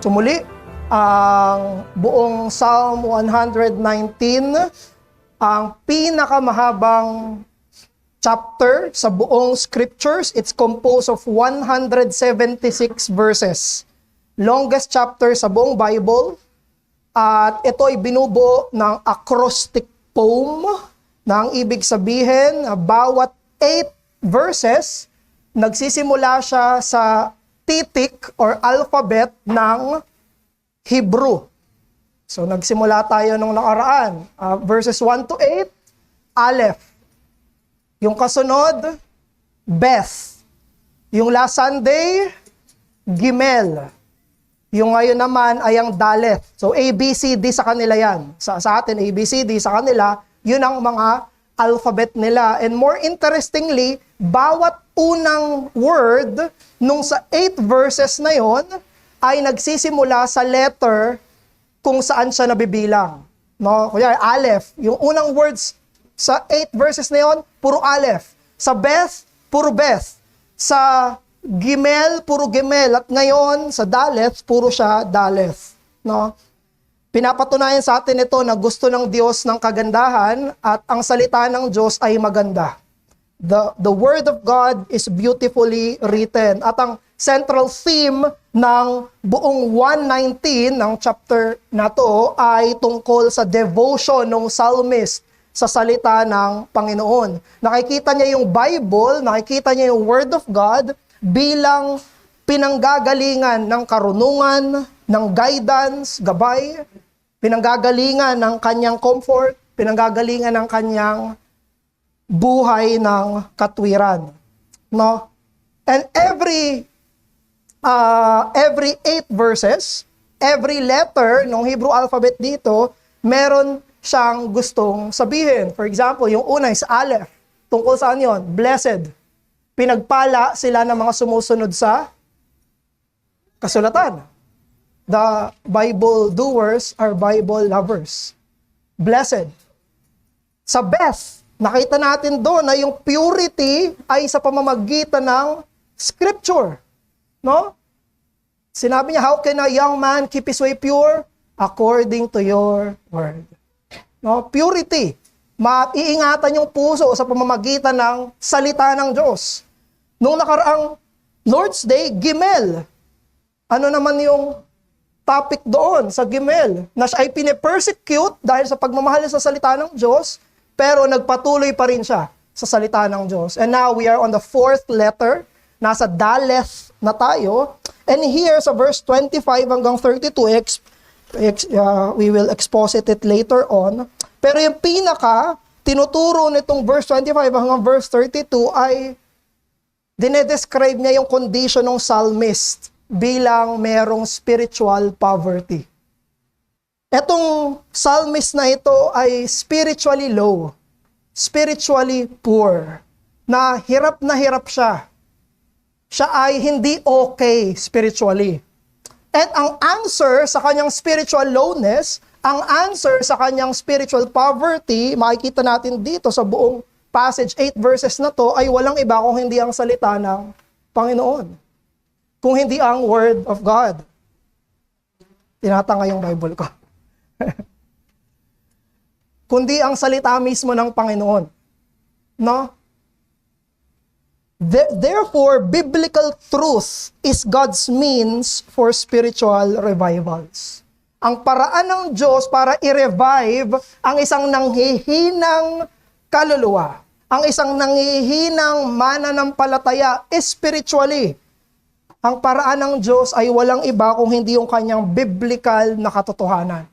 So muli, ang buong Psalm 119, ang pinakamahabang chapter sa buong scriptures. It's composed of 176 verses. Longest chapter sa buong Bible. At ito ay binubuo ng acrostic poem na ang ibig sabihin, bawat 8 verses, nagsisimula siya sa titik or alphabet ng Hebrew. So nagsimula tayo nung nakaraan. Verses 1 to 8, Aleph. Yung kasunod, Beth. Yung last Sunday, Gimel. Yung ngayon naman ay ang Daleth. So A, B, C, D sa kanila yan. Sa atin, A, B, C, D sa kanila, yun ang mga alphabet nila. And more interestingly, bawat unang word nung sa 8 verses na yon ay nagsisimula sa letter kung saan siya nabibilang. No? Kuya, Aleph. Yung unang words sa 8 verses na yon, puro Aleph. Sa Beth, puro Beth. Sa Gimel, puro Gimel. At ngayon, sa Daleth, puro siya Daleth. No? Pinapatunayan sa atin ito na gusto ng Diyos ng kagandahan at ang salita ng Diyos ay maganda. The Word of God is beautifully written. At ang central theme ng buong 119 ng chapter na to ay tungkol sa devotion ng psalmist sa salita ng Panginoon. Nakikita niya yung Bible, nakikita niya yung Word of God bilang pinanggagalingan ng karunungan, ng guidance, gabay, pinanggagalingan ng kanyang comfort, pinanggagalingan ng kanyang buhay ng katwiran. No? And every 8 verses, every letter ng Hebrew alphabet dito, meron siyang gustong sabihin. For example, yung una is Aleph. Tungkol saan yon? Blessed. Pinagpala sila ng mga sumusunod sa kasulatan. The Bible doers are Bible lovers. Blessed. Sa Beth, nakita natin doon na yung purity ay sa pamamagitan ng Scripture. No? Sinabi niya, how can a young man keep his way pure? According to your word. No? Purity. Maiingatan yung puso sa pamamagitan ng salita ng Diyos. Nung nakaraang Lord's Day, Gimel. Ano naman yung topic doon sa Gimel? Na siya ay pine-persecute dahil sa pagmamahal sa salita ng Diyos, pero nagpatuloy pa rin siya sa salita ng Diyos. And now we are on the 4th letter. Nasa Daleth na tayo. And here sa verse 25 hanggang 32, we will exposit it later on. Pero yung pinaka tinuturo nitong verse 25 hanggang verse 32 ay dinedescribe niya yung condition ng psalmist bilang merong spiritual poverty. Etong psalmist na ito ay spiritually low, spiritually poor, na hirap siya. Siya ay hindi okay spiritually. At ang answer sa kanyang spiritual lowness, ang answer sa kanyang spiritual poverty, makikita natin dito sa buong passage, 8 verses na to, ay walang iba kung hindi ang salita ng Panginoon. Kung hindi ang Word of God. Tinatanga yung Bible ko. Kundi ang salita mismo ng Panginoon. No? Therefore, biblical truth is God's means for spiritual revivals. Ang paraan ng Diyos para i-revive ang isang nanghihinang kaluluwa, ang isang nanghihinang mananampalataya spiritually. Ang paraan ng Diyos ay walang iba kung hindi yung kanyang biblical na katotohanan.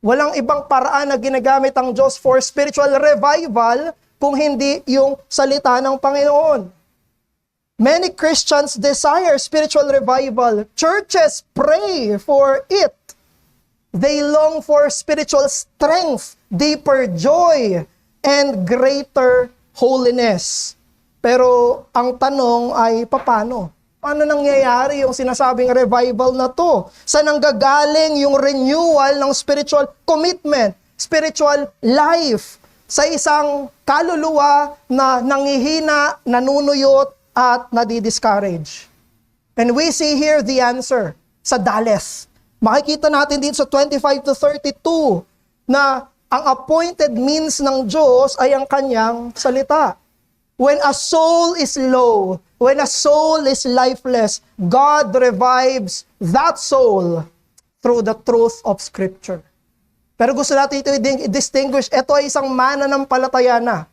Walang ibang paraan na ginagamit ang Diyos for spiritual revival kung hindi yung salita ng Panginoon. Many Christians desire spiritual revival. Churches pray for it. They long for spiritual strength, deeper joy, and greater holiness. Pero ang tanong ay paano? Paano nangyayari yung sinasabing revival na to? Saan nanggagaling yung renewal ng spiritual commitment, spiritual life sa isang kaluluwa na nangihina, nanunuyot, at nadi-discourage? And we see here the answer sa Daleth. Makikita natin dito sa 25 to 32 na ang appointed means ng Diyos ay ang kanyang salita. When a soul is low, when a soul is lifeless, God revives that soul through the truth of Scripture. Pero gusto natin ito i-distinguish, ito ay isang mananampalataya na.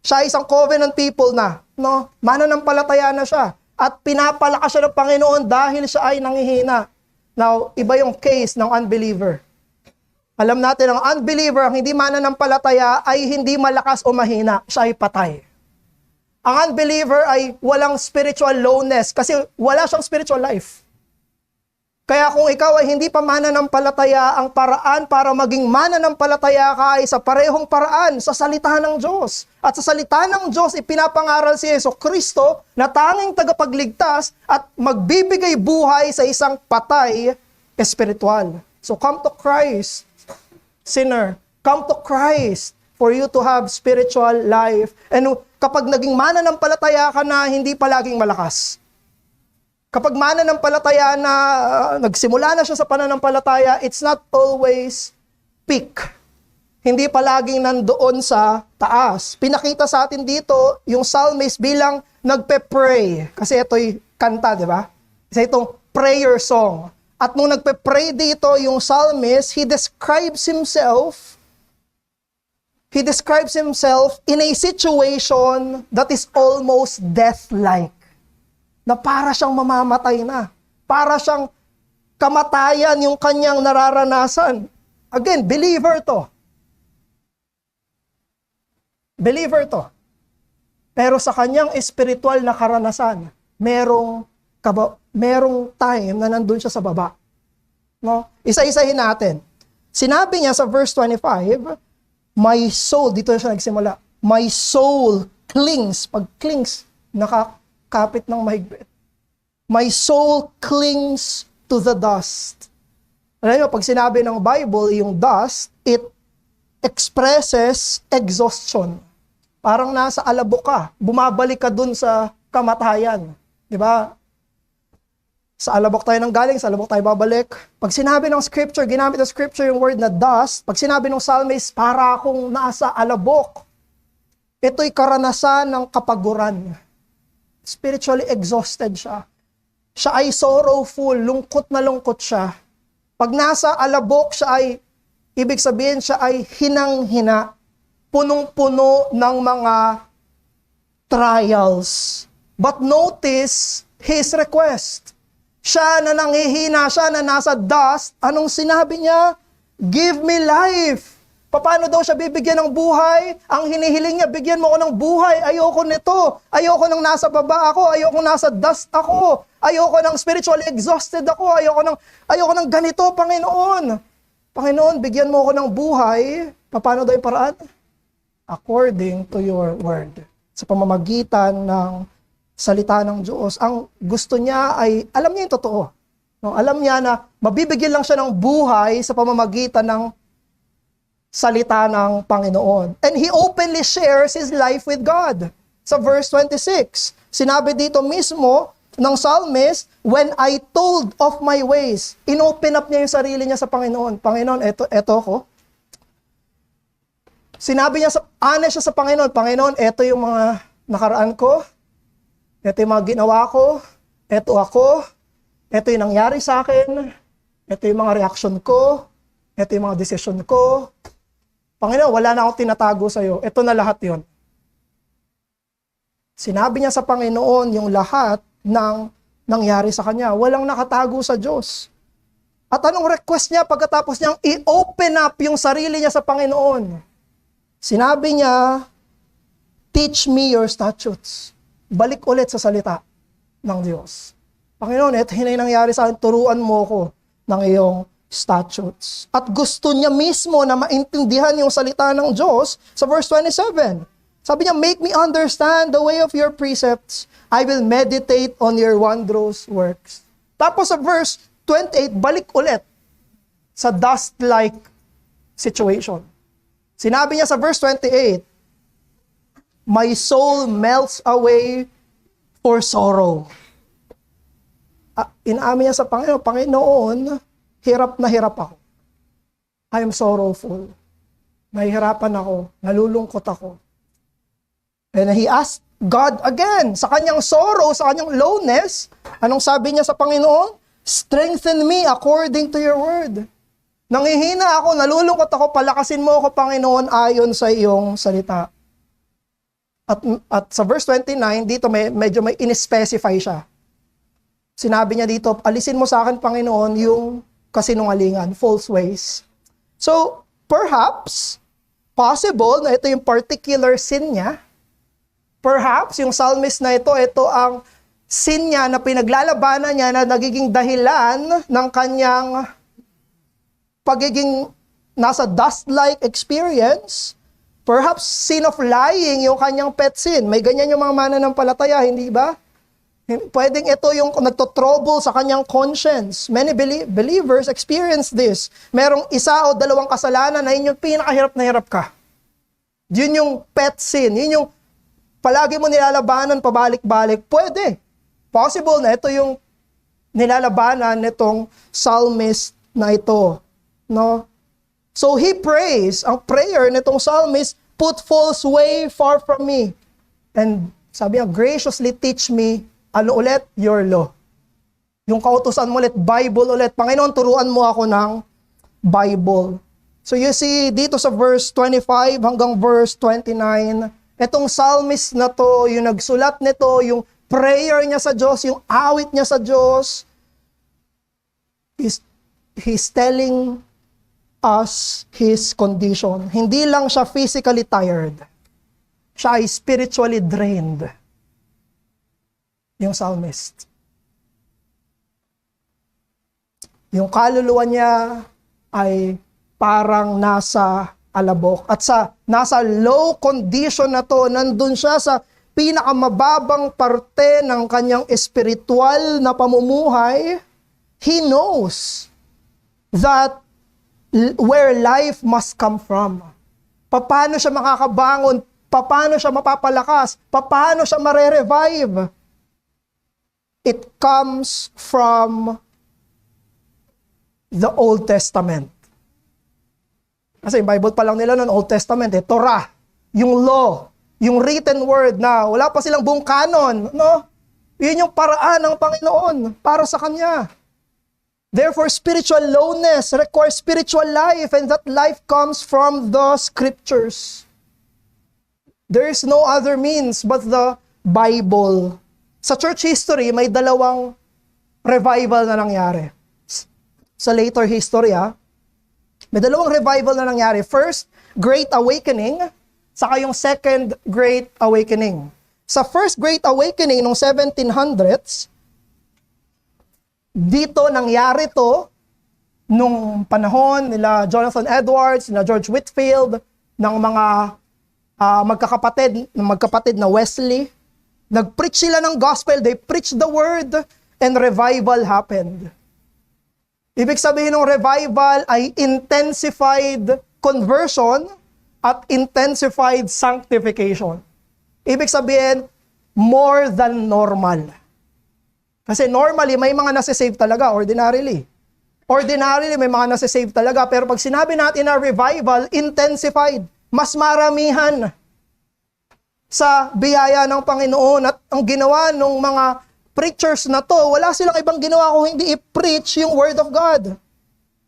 Siya ay isang covenant people na, no? Mananampalataya na siya. At pinapalakas siya ng Panginoon dahil siya ay nanghihina. Now, iba yung case ng unbeliever. Alam natin, ang unbeliever, ang hindi mananampalataya, ay hindi malakas o mahina. Siya ay patay. Ang unbeliever ay walang spiritual lowness kasi wala siyang spiritual life. Kaya kung ikaw ay hindi pa mananampalataya, ang paraan para maging mananampalataya ka ay sa parehong paraan, sa salita ng Diyos. At sa salita ng Diyos, ipinapangaral si Jesucristo na tanging tagapagligtas at magbibigay buhay sa isang patay espiritual. So come to Christ, sinner. Come to Christ for you to have spiritual life. And kapag naging mananampalataya ka na, hindi palaging malakas. Kapag mananampalataya na, nagsimula na siya sa pananampalataya, it's not always peak. Hindi palaging nandoon sa taas. Pinakita sa atin dito, yung psalmist bilang nagpe-pray. Kasi ito'y kanta, di ba? Kasi itong prayer song. At nung nagpe-pray dito, yung psalmist, he describes himself in a situation that is almost death-like. Na para siyang mamamatay na. Para siyang kamatayan yung kanyang nararanasan. Again, believer to. Believer to. Pero sa kanyang spiritual na karanasan, merong time na nandun siya sa baba. No? Isa-isahin natin. Sinabi niya sa verse 25, my soul, dito siya nagsimula, my soul clings. Pag clings, nakakapit ng mahigpit. My soul clings to the dust. Alam niyo, pag sinabi ng Bible, yung dust, it expresses exhaustion. Parang nasa alabok ka, bumabalik ka dun sa kamatayan. Di ba? Sa alabok tayo nang galing, sa alabok tayo babalik. Pag sinabi ng scripture, ginamit ng scripture yung word na dust, pag sinabi ng psalmist, para akong nasa alabok. Ito'y karanasan ng kapaguran. Spiritually exhausted siya. Siya ay sorrowful, lungkot na lungkot siya. Pag nasa alabok siya ay, ibig sabihin siya ay hinang-hina, punong-puno ng mga trials. But notice his request. Siya na nanghihina, siya na nasa dust, anong sinabi niya? Give me life. Paano daw siya bibigyan ng buhay? Ang hinihiling niya, bigyan mo ko ng buhay. Ayoko nito. Ayoko nang nasa baba ako. Ayoko nasa dust ako. Ayoko nang spiritually exhausted ako. Ayoko nang ganito, Panginoon. Panginoon, bigyan mo ko ng buhay. Paano daw yung paraan? According to your word. Sa pamamagitan ng salita ng Diyos. Ang gusto niya ay, alam niya yung totoo. No? Alam niya na mabibigyan lang siya ng buhay sa pamamagitan ng salita ng Panginoon. And he openly shares his life with God. Sa verse 26, sinabi dito mismo ng psalmist, when I told of my ways, inopen up niya yung sarili niya sa Panginoon. Panginoon, eto ko. Sinabi niya, honest siya sa Panginoon, Panginoon, eto yung mga nakaraan ko, ito yung mga ginawa ko, ito ako, ito yung nangyari sa akin, ito yung mga reaction ko, ito yung mga decision ko. Panginoon, wala na akong tinatago sa iyo. Ito na lahat yon. Sinabi niya sa Panginoon yung lahat ng nangyari sa kanya. Walang nakatago sa Diyos. At anong request niya pagkatapos niyang i-open up yung sarili niya sa Panginoon? Sinabi niya, teach me your statutes. Balik ulit sa salita ng Diyos. Panginoon, ito yung nangyari sa akin, turuan mo ko ng iyong statutes. At gusto niya mismo na maintindihan yung salita ng Diyos sa verse 27. Sabi niya, make me understand the way of your precepts. I will meditate on your wondrous works. Tapos sa verse 28, balik ulit sa dust-like situation. Sinabi niya sa verse 28, my soul melts away for sorrow. Inaamin niya sa Panginoon, Panginoon, hirap na hirap ako. I am sorrowful. Nahihirapan ako, nalulungkot ako. And he asked God again, sa kanyang sorrow, sa kanyang lowness, anong sabi niya sa Panginoon? Strengthen me according to your word. Nangihina ako, nalulungkot ako, palakasin mo ako, Panginoon, ayon sa iyong salita. At sa verse 29, dito medyo may in-specify siya. Sinabi niya dito, alisin mo sa akin, Panginoon, yung kasinungalingan, false ways. So, perhaps, possible na ito yung particular sin niya. Perhaps, yung psalmist na ito ang sin niya na pinaglalabanan niya na nagiging dahilan ng kanyang pagiging nasa dust-like experience. Perhaps, sin of lying yung kanyang pet sin. May ganyan yung mga mananampalataya, hindi ba? Pwedeng ito yung nagtotrouble sa kanyang conscience. Many believers experience this. Merong isa o dalawang kasalanan na yun yung pinakahirap na hirap ka. Yun yung pet sin. Yun yung palagi mo nilalabanan pabalik-balik. Pwede. Possible na ito yung nilalabanan nitong psalmist na ito. No? So he prays. Ang prayer nitong psalmist, put false way far from me. And sabi niya, graciously teach me ano ulit? Your law. Yung kautusan mo ulit, Bible ulit. Panginoon, turuan mo ako ng Bible. So you see, dito sa verse 25 hanggang verse 29, etong psalmist na to, yung nagsulat nito, yung prayer niya sa Diyos, yung awit niya sa Diyos, he's telling us his condition. Hindi lang siya physically tired. Siya ay spiritually drained. Yung psalmist. Yung kaluluwa niya ay parang nasa alabok. At nasa low condition na to, nandun siya sa pinakamababang parte ng kanyang espiritual na pamumuhay. He knows that where life must come from. Paano siya makakabangon? Paano siya mapapalakas? Paano siya mare-revive? It comes from the Old Testament. Kasi yung Bible pa lang nila ng Old Testament, Torah, yung law, yung written word na wala pa silang buong canon, no? Yun yung paraan ng Panginoon para sa Kanya. Therefore, spiritual lowness requires spiritual life, and that life comes from the Scriptures. There is no other means but the Bible. Sa church history, may dalawang revival na nangyari. Sa later history, may dalawang revival na nangyari. First, Great Awakening, saka yung Second Great Awakening. Sa First Great Awakening noong 1700s, dito nangyari to nung panahon nila Jonathan Edwards, nila George Whitefield, ng mga magkakapatid na Wesley. Nag-preach sila ng gospel, they preached the word, and revival happened. Ibig sabihin ng revival ay intensified conversion at intensified sanctification. Ibig sabihin, more than normal. Kasi normally, may mga nasisave talaga, ordinarily. Ordinarily, may mga nasisave talaga, pero pag sinabi natin na revival, intensified, mas maramihan sa biyaya ng Panginoon. At ang ginawa ng mga preachers na to, wala silang ibang ginawa kung hindi i-preach yung Word of God.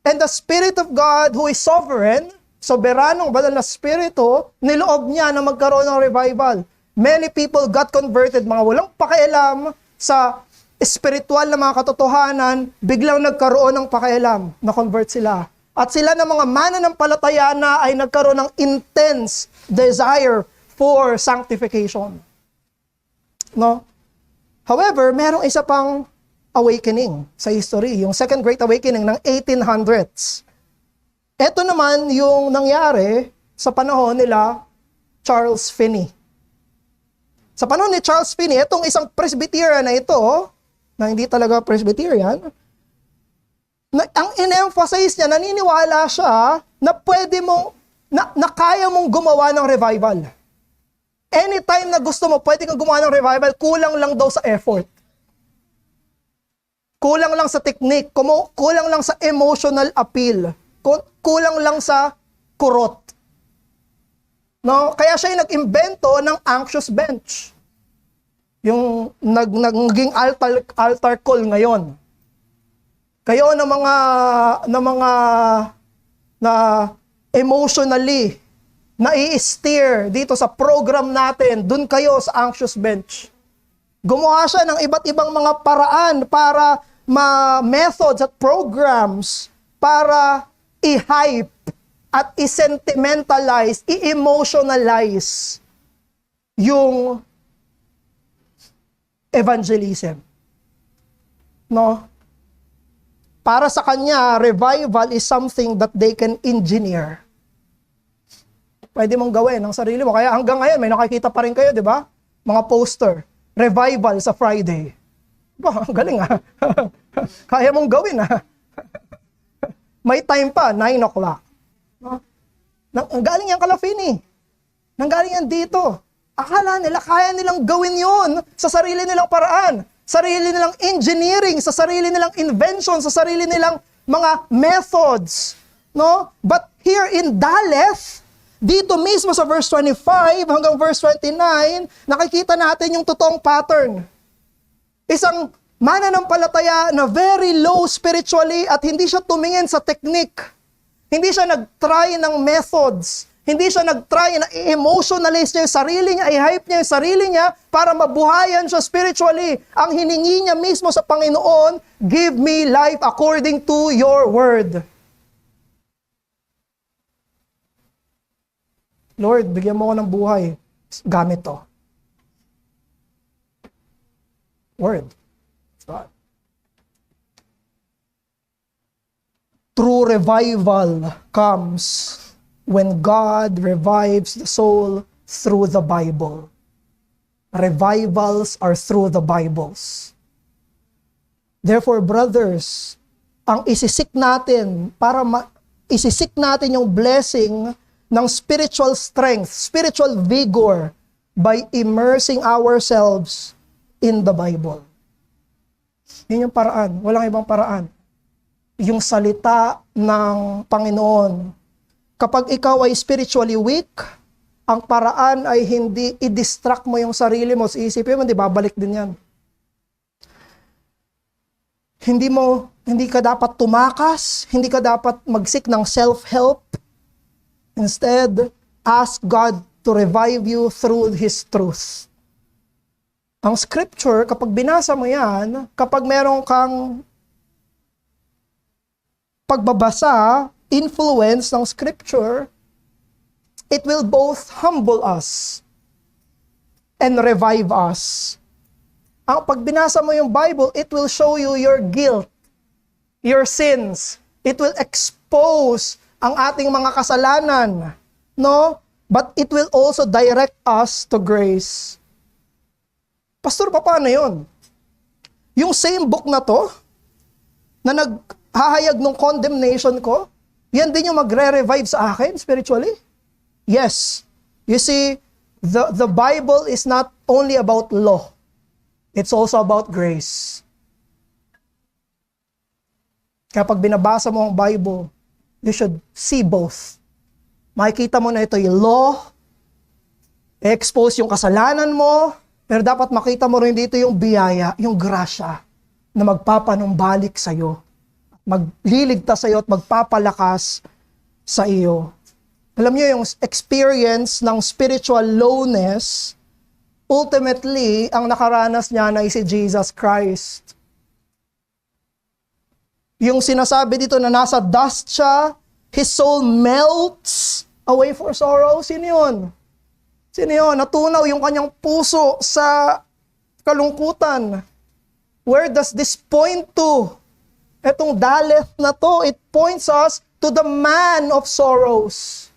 And the Spirit of God who is sovereign, soberanong banal na Spirito, niloob niya na magkaroon ng revival. Many people got converted, mga walang pakialam sa spiritual na mga katotohanan, biglang nagkaroon ng pakialam, na-convert sila. At sila na mga mananampalataya na ay nagkaroon ng intense desire for sanctification. No? However, merong isa pang awakening sa history, yung Second Great Awakening ng 1800s. Ito naman yung nangyari sa panahon nila Charles Finney. Sa panahon ni Charles Finney, itong isang Presbyterian na ito, na hindi talaga Presbyterian, ang in-emphasize niya, naniniwala siya na pwede mo, na kaya mong gumawa ng revival. Anytime na gusto mo, pwede kang gumawa ng revival, kulang lang daw sa effort. Kulang lang sa technique, kulang lang sa emotional appeal, kulang lang sa kurot. No? Kaya siya yung nag-imbento ng anxious bench. Yung naging altar call ngayon. Kayo na emotionally nai-steer dito sa program natin, dun kayo sa anxious bench. Gumawa siya ng iba't ibang mga paraan para methods at programs para i-hype at i-sentimentalize, i-emotionalize yung evangelism. No? Para sa kanya, revival is something that they can engineer. Pwede mong gawin ng sarili mo. Kaya hanggang ngayon, may nakikita pa rin kayo, di ba? Mga poster. Revival sa Friday. Ba, ang galing Kaya mong gawin May time pa, 9 o'clock. No? Galing yan Kalafini. Nanggaling yan dito. Akala nila, kaya nilang gawin yun sa sarili nilang paraan. Sarili nilang engineering, sa sarili nilang invention, sa sarili nilang mga methods. No? But here in Daleth, dito mismo sa verse 25 hanggang verse 29, nakikita natin yung totoong pattern. Isang mananampalataya na very low spiritually at hindi siya tumingin sa technique. Hindi siya nag-try ng methods. Hindi siya nag-try na i-emotionalize niya yung sarili niya, i-hype niya yung sarili niya para mabuhayan siya spiritually. Ang hiningi niya mismo sa Panginoon, give me life according to your word. Lord, bigyan mo ako ng buhay. Gamit to. Word. God. True revival comes when God revives the soul through the Bible. Revivals are through the Bibles. Therefore, brothers, ang isisik natin para isisik natin yung blessing ng spiritual strength, spiritual vigor by immersing ourselves in the Bible. Yun yung paraan. Walang ibang paraan. Yung salita ng Panginoon. Kapag ikaw ay spiritually weak, ang paraan ay hindi i-distract mo yung sarili mo. Isipin mo, di babalik din yan. Hindi ka dapat tumakas, hindi ka dapat mag-seek ng self-help. Instead, ask God to revive you through His truth. Ang scripture, kapag binasa mo yan, kapag meron kang pagbabasa, influence ng scripture, it will both humble us and revive us. Ang pag binasa mo yung Bible, it will show you your guilt, your sins. It will expose ang ating mga kasalanan, no? But it will also direct us to grace. Pastor, paano yun? Yung same book na to, na naghahayag ng condemnation ko, yan din yung magre-revive sa akin spiritually? Yes. You see, the Bible is not only about law. It's also about grace. Kapag binabasa mo ang Bible, you should see both. Makikita mo na ito yung law, expose yung kasalanan mo, pero dapat makita mo rin dito yung biyaya, yung grasya na magpapanumbalik sa'yo, magliligtas sa'yo at magpapalakas sa iyo. Alam niyo, yung experience ng spiritual lowness, ultimately, ang nakaranas niya ay si Jesus Christ. Yung sinasabi dito na nasa dust siya, his soul melts away for sorrow. Sino yun? Sino yun? Natunaw yung kanyang puso sa kalungkutan. Where does this point to? Etong Daleth na to, it points us to the man of sorrows.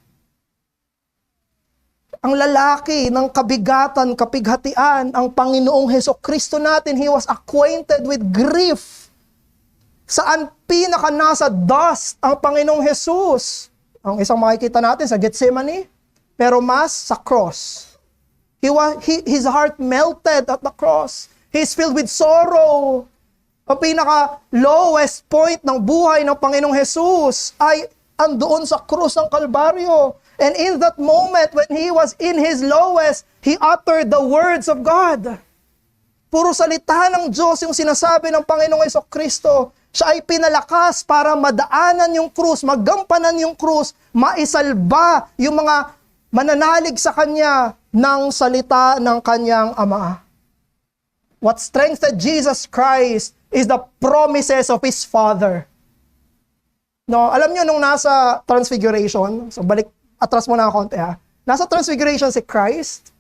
Ang lalaki ng kabigatan, kapighatian, ang Panginoong Hesukristo natin, He was acquainted with grief. Saan pinaka nasa dust ang Panginoong Jesus? Ang isang makikita natin sa Gethsemane, pero mas sa cross. His heart melted at the cross. He's filled with sorrow. Ang pinaka-lowest point ng buhay ng Panginoong Jesus ay andoon sa krus ng Kalbaryo. And in that moment, when He was in His lowest, He uttered the words of God. Puro salita ng Diyos yung sinasabi ng Panginoong Jesucristo. Siya ay pinalakas para madaanan yung krus, magampanan yung krus, maisalba yung mga mananalig sa Kanya ng salita ng Kanyang Ama. What strengthened Jesus Christ is the promises of His Father. No, alam niyo nung nasa Transfiguration, so balik, atras mo na konti ha. Nasa Transfiguration si Christ,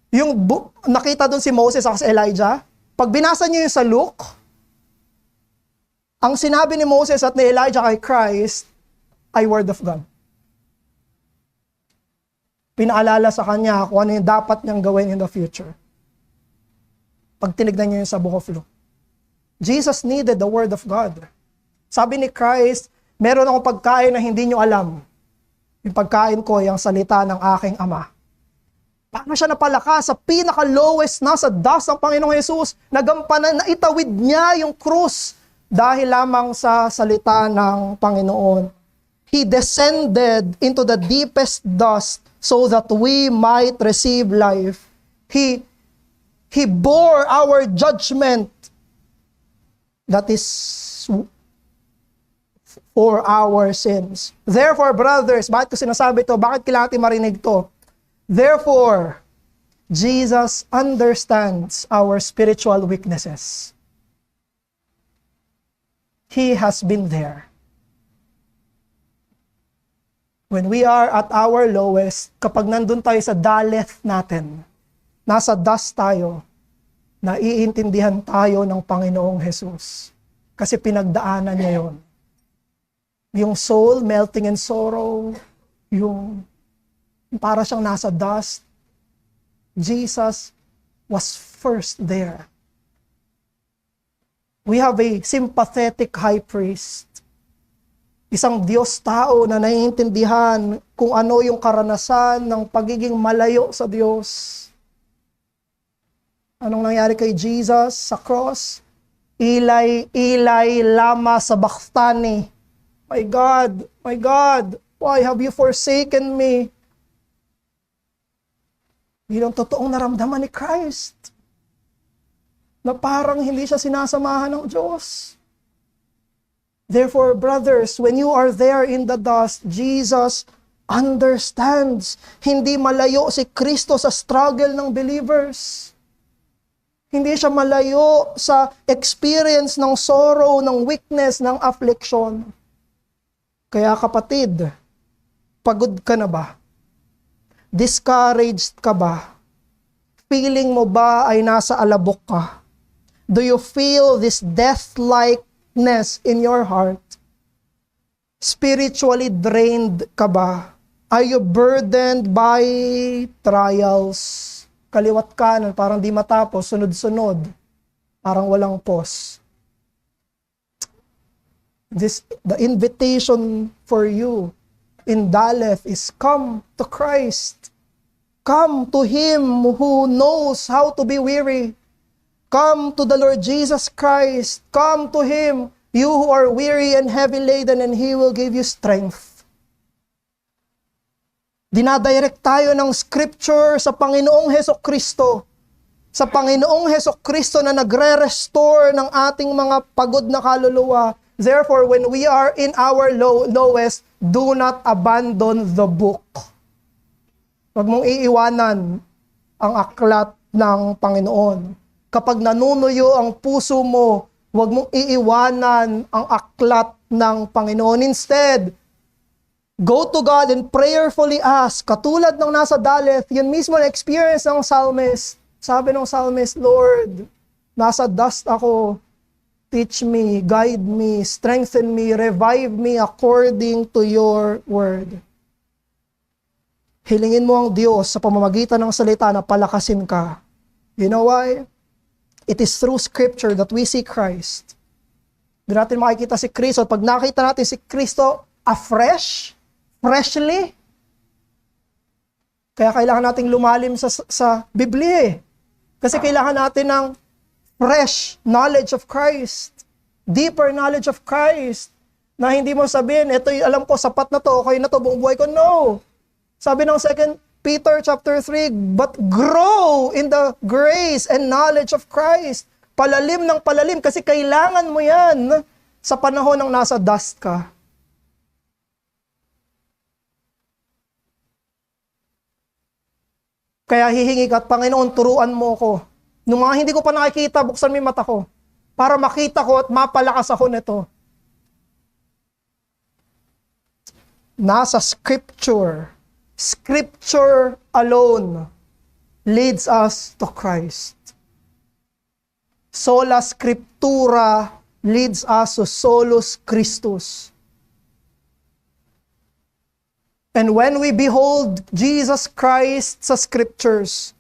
yung nakita doon si Moses at si Elijah, pag binasa niyo yung sa Luke, ang sinabi ni Moses at ni Elijah kay Christ ay Word of God. Pinaalala sa kanya kung ano yung dapat niyang gawin in the future. Pag tinignan niyo yung sa Book of Luke. Jesus needed the Word of God. Sabi ni Christ, meron akong pagkain na hindi niyo alam. Yung pagkain ko, yung salita ng aking Ama. Paano siya napalakas sa pinaka-lowest na sa dust ng Panginoong Jesus? Nagampanan, naitawid niya yung krus dahil lamang sa salita ng Panginoon. He descended into the deepest dust so that we might receive life. He bore our judgment. That is for our sins. Therefore, brothers, bakit ko sinasabi to? Bakit kailangan natin marinig to? Therefore, Jesus understands our spiritual weaknesses. He has been there. When we are at our lowest, kapag nandun tayo sa daleth natin, nasa dust tayo, naiintindihan tayo ng Panginoong Jesus. Kasi pinagdaanan niya yon. Yung soul melting in sorrow, yung para siyang nasa dust, Jesus was first there. We have a sympathetic high priest. Isang Diyos-tao na naiintindihan kung ano yung karanasan ng pagiging malayo sa Diyos. Anong nangyari kay Jesus sa cross? Eli, Eli, lama sabachthani. My God, why have you forsaken me? Yun ang totoong naramdaman ni Christ. Na parang hindi siya sinasamahan ng Diyos. Therefore, brothers, when you are there in the dust, Jesus understands. Hindi malayo si Kristo sa struggle ng believers. Hindi siya malayo sa experience ng sorrow, ng weakness, ng affliction. Kaya kapatid, pagod ka na ba? Discouraged ka ba? Feeling mo ba ay nasa alabok ka? Do you feel this death-likeness in your heart? Spiritually drained ka ba? Are you burdened by trials? Kaliwat kanan, parang di matapos, sunod-sunod. Parang walang pause. The invitation for you in Daleth is come to Christ. Come to Him who knows how to be weary. Come to the Lord Jesus Christ. Come to Him, you who are weary and heavy laden, and He will give you strength. Dinadirect tayo ng scripture sa Panginoong Hesukristo. Sa Panginoong Hesukristo na nagre-restore ng ating mga pagod na kaluluwa. Therefore, when we are in our lowest, do not abandon the book. Huwag mong iiwanan ang aklat ng Panginoon. Kapag nanunuyo ang puso mo, huwag mong iiwanan ang aklat ng Panginoon. Instead, go to God and prayerfully ask. Katulad ng nasa Daleth, yun mismo na experience ng psalmist. Sabi ng psalmist, Lord, nasa dust ako. Teach me, guide me, strengthen me, revive me according to your word. Hilingin mo ang Diyos sa pamamagitan ng salita na palakasin ka. You know why? It is through scripture that we see Christ. Doon natin makikita si Kristo. At pag nakita natin si Kristo freshly, kaya kailangan nating lumalim sa Biblia eh. Kasi kailangan natin ng fresh knowledge of Christ, deeper knowledge of Christ, na hindi mo sabihin, ito alam ko, sapat na to, okay na to, buong buhay ko. No. Sabi ng 2 Peter chapter 3, but grow in the grace and knowledge of Christ. Palalim ng palalim kasi kailangan mo yan sa panahon ng nasa dust ka. Kaya hihingi ka, Panginoon, turuan mo ko. Nung mga hindi ko pa nakikita, buksan mo yung mata ko para makita ko at mapalakas ako nito. Nasa Scripture. Scripture alone leads us to Christ. Sola Scriptura leads us to solus Christus. And when we behold Jesus Christ sa Scriptures,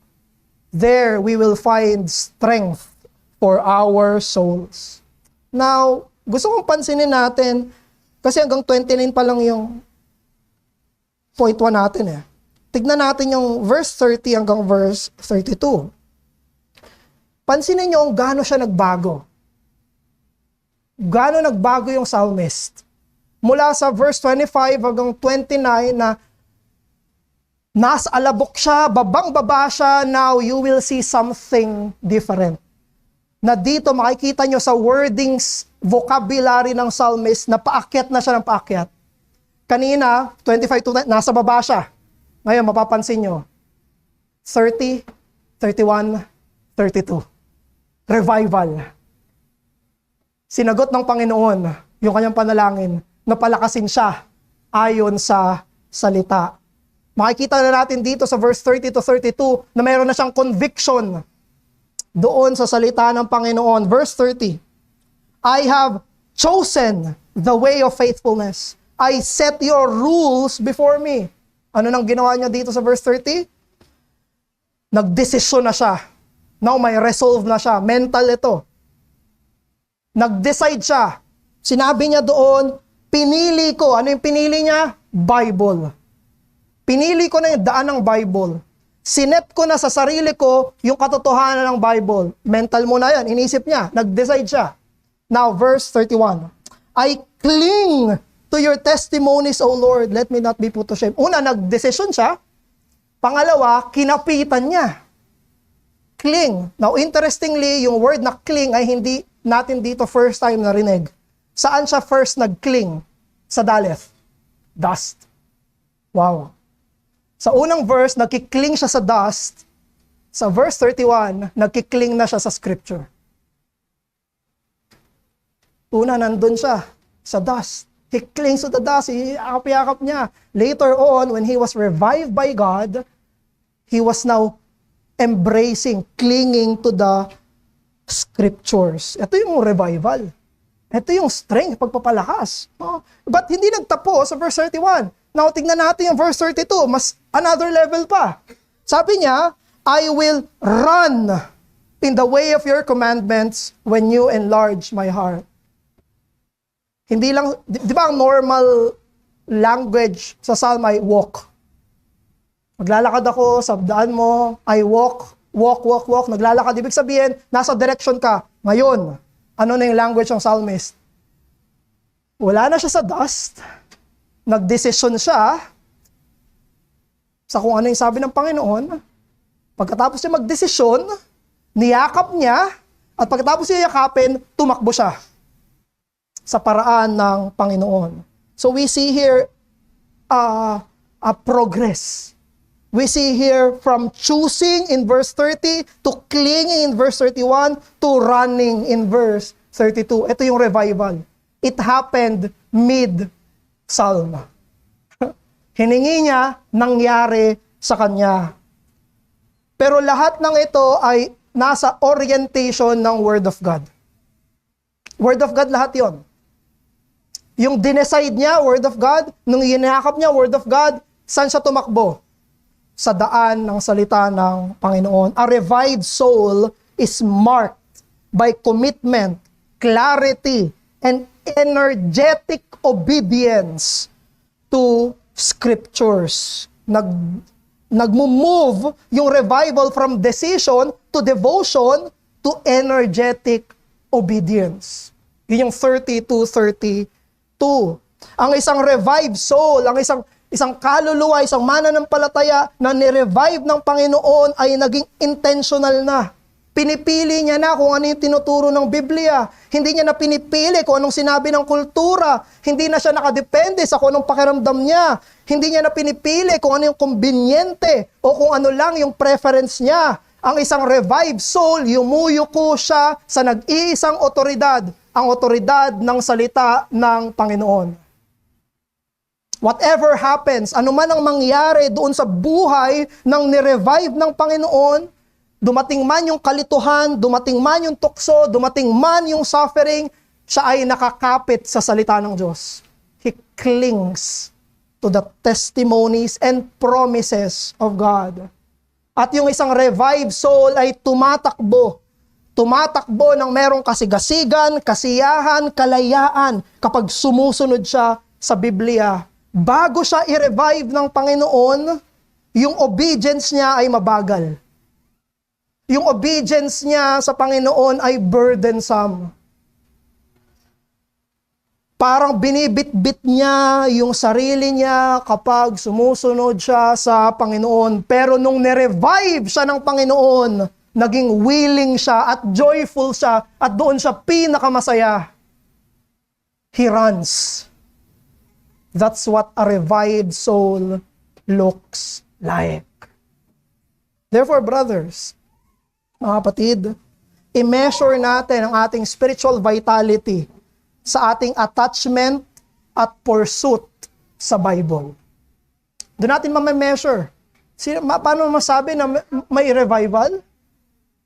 there we will find strength for our souls. Now, gusto kong pansinin natin, kasi hanggang 29 pa lang yung point 1 natin eh. Tignan natin yung verse 30 hanggang verse 32. Pansinin nyo kung gaano siya nagbago. Gaano nagbago yung psalmist. Mula sa verse 25 hanggang 29 na nasa alabok siya, babang-baba siya, now you will see something different. Na dito makikita nyo sa wordings, vocabulary ng psalmist na paakyat na siya ng paakyat. Kanina, 25 to 9, nasa baba siya. Ngayon, mapapansin nyo, 30, 31, 32. Revival. Sinagot ng Panginoon yung kanyang panalangin na palakasin siya ayon sa salita. Makikita na natin dito sa verse 30 to 32 na mayroon na siyang conviction doon sa salita ng Panginoon. Verse 30, I have chosen the way of faithfulness. I set your rules before me. Ano nang ginawa niya dito sa verse 30? Nagdesisyon na siya. Now may resolve na siya. Mental ito. Nag-decide siya. Sinabi niya doon, pinili ko. Ano yung pinili niya? Bible. Pinili ko na yung daan ng Bible. Sinet ko na sa sarili ko yung katotohanan ng Bible. Mental mo na yan. Inisip niya. Nag-decide siya. Now, verse 31. I cling to your testimonies, O Lord. Let me not be put to shame. Una, nag-decision siya. Pangalawa, kinapitan niya. Cling. Now, interestingly, yung word na cling ay hindi natin dito first time narinig. Saan siya first nag-cling? Sa Daleth. Dust. Wow. Sa unang verse, nagkikling siya sa dust. Sa verse 31, nagkikling na siya sa scripture. Una, nandun siya sa dust. He clings to the dust. Iakap-yakap niya. Later on, when he was revived by God, he was now embracing, clinging to the scriptures. Ito yung revival. Ito yung strength, pagpapalakas. But hindi nagtapos sa verse 31. Now, tignan natin yung verse 32. Mas another level pa. Sabi niya, I will run in the way of your commandments when you enlarge my heart. Hindi lang, di ba ang normal language sa Psalm ay walk. Maglalakad ako sa daan mo, I walk, naglalakad. Ibig sabihin, nasa direction ka. Ngayon, ano na yung language ng psalmist? Wala na siya sa dust. Nagdesisyon siya sa kung ano yung sabi ng Panginoon. Pagkatapos niya magdesisyon, niyakap niya, at pagkatapos niya yakapin, tumakbo siya sa paraan ng Panginoon. So we see here a progress. We see here from choosing in verse 30 to clinging in verse 31 to running in verse 32. Ito yung revival. It happened mid-psalm. Hiningi niya, nangyari sa kanya. Pero lahat ng ito ay nasa orientation ng Word of God. Word of God lahat yon. Yung dinecide niya, Word of God, nung inihakap niya, Word of God, saan siya tumakbo? Sa daan ng salita ng Panginoon. A revived soul is marked by commitment, clarity, and energetic obedience to scriptures. Nagmo-move yung revival from decision to devotion to to energetic obedience. Yun yung 32:32. Ang isang revived soul, ang isang kaluluwa, isang mananampalataya na ni-revive ng Panginoon ay naging intentional na. Pinipili niya na kung ano yung tinuturo ng Biblia. Hindi niya na pinipili kung anong sinabi ng kultura. Hindi na siya nakadepende sa kung anong pakiramdam niya. Hindi niya na pinipili kung ano yung kombinyente o kung ano lang yung preference niya. Ang isang revived soul, yumuyuko siya sa nag-iisang otoridad, ang otoridad ng salita ng Panginoon. Whatever happens, anuman ang mangyari doon sa buhay ng nirevive ng Panginoon, dumating man yung kalituhan, dumating man yung tukso, dumating man yung suffering, siya ay nakakapit sa salita ng Diyos. He clings to the testimonies and promises of God. At yung isang revived soul ay tumatakbo ng merong kasigasigan, kasiyahan, kalayaan kapag sumusunod siya sa Biblia. Bago siya i-revive ng Panginoon, yung obedience niya ay mabagal. Yung obedience niya sa Panginoon ay burdensome. Parang binibit-bit niya yung sarili niya kapag sumusunod siya sa Panginoon. Pero nung nirevive siya ng Panginoon, naging willing siya at joyful siya at doon siya pinakamasaya. He runs. That's what a revived soul looks like. Therefore, brothers, mga kapatid, i-measure natin ang ating spiritual vitality sa ating attachment at pursuit sa Bible. Doon natin ma-measure. Paano masabi na may revival?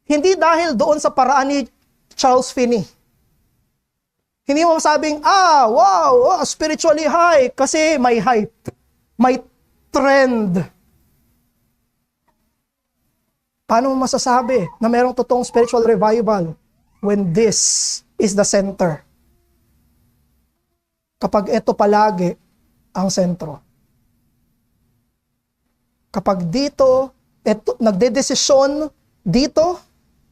Hindi dahil doon sa paraan ni Charles Finney. Hindi mo masabing, wow, spiritually high, kasi may hype, may trend. Paano mo masasabi na mayroong totoong spiritual revival when this is the center? Kapag ito palagi ang sentro. Kapag dito, nagdedesisyon dito,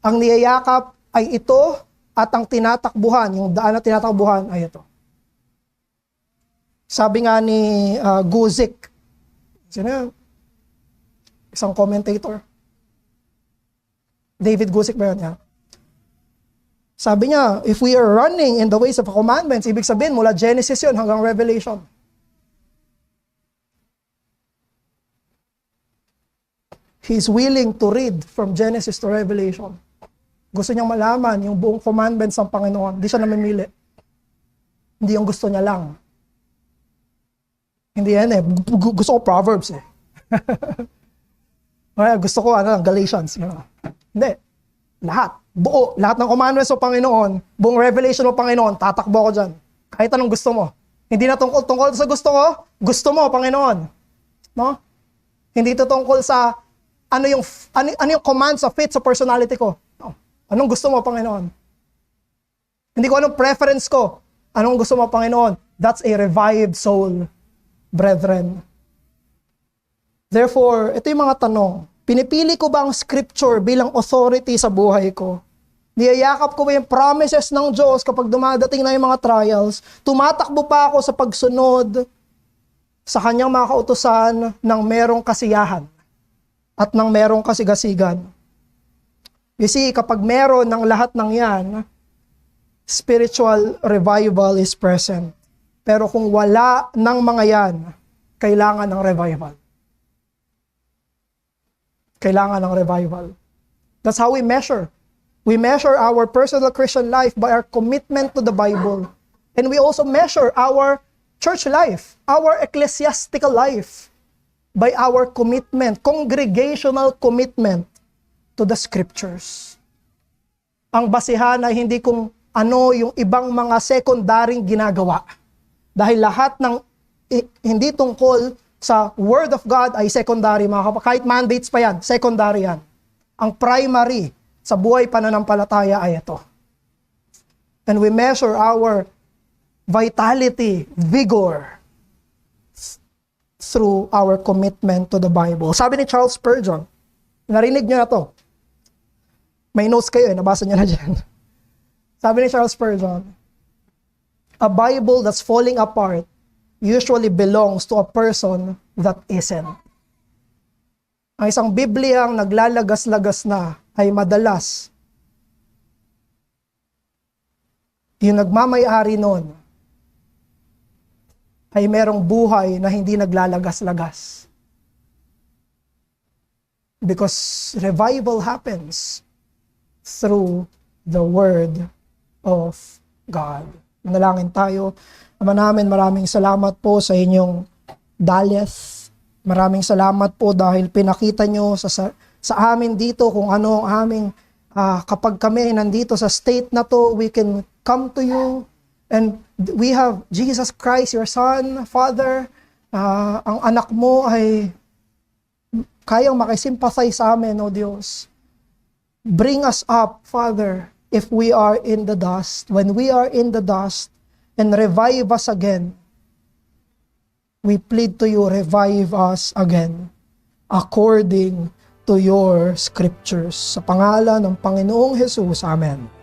ang niyayakap ay ito, at ang tinatakbuhan, yung daan na tinatakbuhan ay ito. Sabi nga ni Guzik, sino yun? Isang commentator. David Guzik ba yun? Sabi niya, if we are running in the ways of commandments, ibig sabihin mula Genesis yun hanggang Revelation. He's willing to read from Genesis to Revelation. Gusto niyang malaman yung buong commandments ng Panginoon. Hindi siya namimili. Hindi yung gusto niya lang. Hindi yan eh. Gusto ko Proverbs eh. Gusto ko Galatians. Hindi. Lahat. Buo. Lahat ng commandments ng Panginoon, buong revelation ng Panginoon, tatakbo ko dyan. Kahit anong gusto mo. Hindi na tungkol sa gusto ko, gusto mo, Panginoon. No? Hindi ito tungkol sa ano yung commands sa fit sa personality ko. No. Anong gusto mo, Panginoon? Hindi ko anong preference ko. Anong gusto mo, Panginoon? That's a revived soul, brethren. Therefore, ito yung mga tanong. Pinipili ko ba ang scripture bilang authority sa buhay ko? Niyayakap ko ba yung promises ng Diyos kapag dumadating na yung mga trials? Tumatakbo pa ako sa pagsunod sa kanyang mga kautusan ng merong kasiyahan at ng merong kasigasigan. You see, kapag meron ng lahat ng yan, spiritual revival is present. Pero kung wala ng mga yan, kailangan ng revival. Kailangan ng revival. That's how we measure. We measure our personal Christian life by our commitment to the Bible. And we also measure our church life, our ecclesiastical life, by our commitment, congregational commitment to the scriptures. Ang basihan ay hindi kung ano yung ibang mga sekundaring ginagawa. Dahil lahat ng hindi tungkol sa Word of God ay secondary, mga kapatid. Kahit mandates pa yan, secondary yan. Ang primary sa buhay pananampalataya ay ito. And we measure our vitality, vigor, through our commitment to the Bible. Sabi ni Charles Spurgeon, narinig niyo na to, May notes kayo nabasa niyo na dyan. Sabi ni Charles Spurgeon, a Bible that's falling apart usually belongs to a person that isn't. Ang isang Bibliyang naglalagas-lagas na ay madalas yung nagmamay-ari nun ay merong buhay na hindi naglalagas-lagas. Because revival happens through the Word of God. Manalangin tayo. Ama namin, maraming salamat po sa inyong daleth. Maraming salamat po dahil pinakita nyo sa amin dito kung ano ang aming, kapag kami nandito sa state na to, we can come to you and we have Jesus Christ, your Son, Father. Ang anak mo ay kayang makisympathize sa amin, O Diyos. Bring us up, Father, if we are in the dust. When we are in the dust, and revive us again. We plead to you, revive us again according to your scriptures. Sa pangalan ng Panginoong Jesus, Amen.